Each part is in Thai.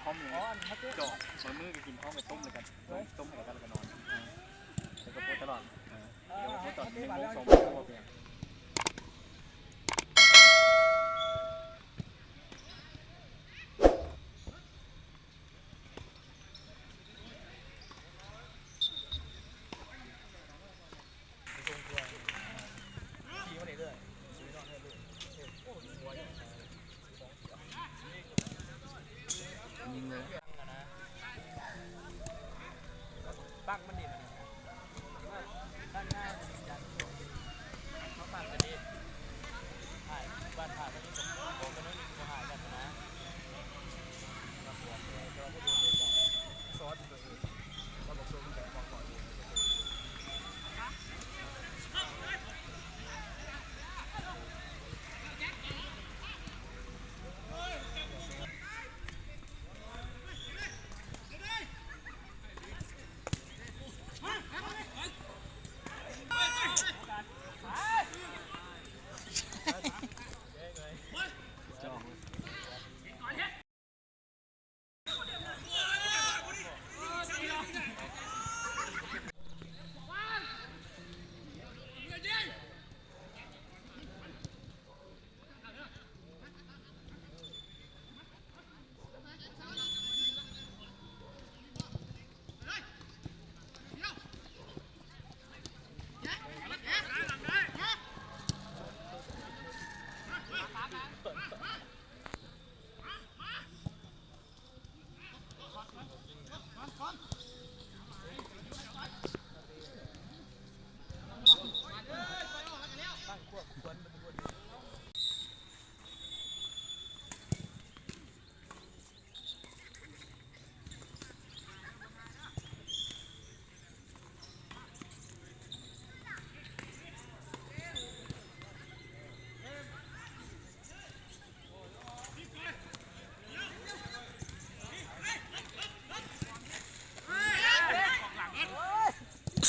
อมเลยเจาะมือก็กินพร้อมไปต้มเลยกันต้มให้กันแล้วก็นอนแล้วก็โพสตลอดเดี๋ยวโพสตอน1 โมง 2 โมงก็เปลี่ยนปักมันดีมันด้านหน้าจัดเขาฟังกันดีถ่ายบ้านถ่ายกันดีผมก็ไม่มีจะถ่ายกันนะมาปวดเลยก็ถ้าดูเลยก็ซอสตัวเองเราบอกโซ่แบบบอกก่อนเลย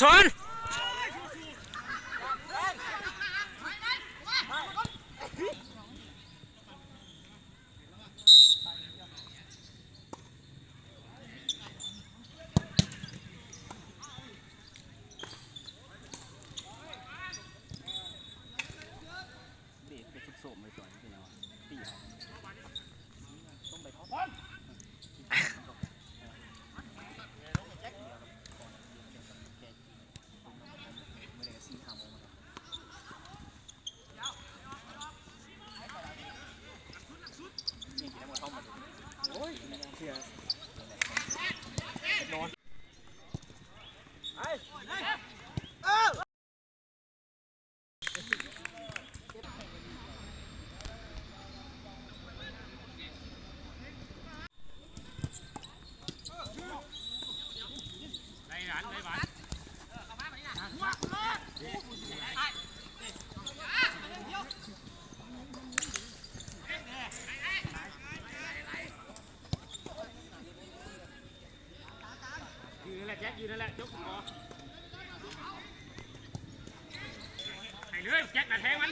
ชนเด็ดเป็นชุดโสมเลยสวยจริงๆแล้วตีต้องไปท็อปแจ็คยืนนั่นแหละยกคอไอ้เรื่องแจ็คน่ะแทงมัน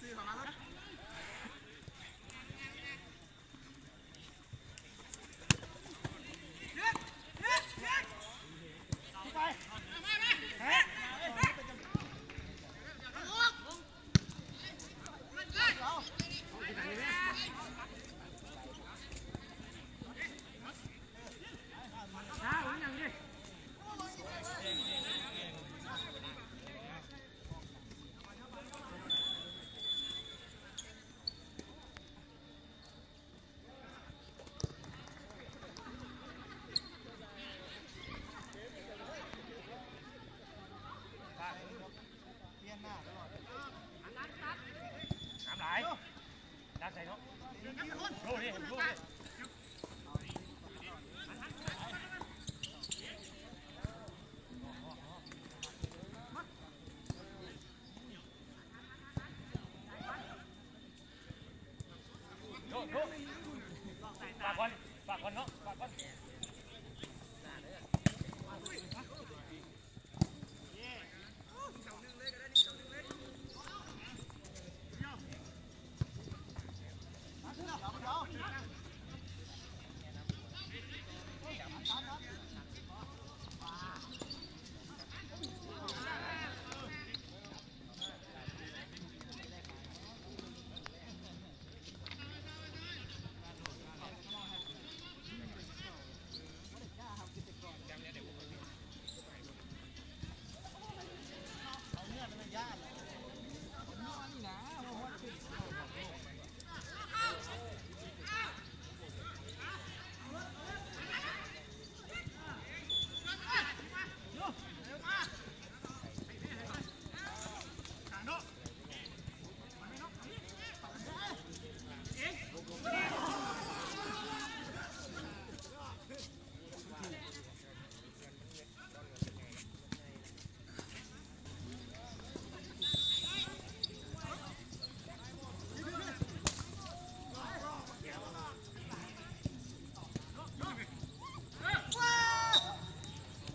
ซื้อของมัน ก่อน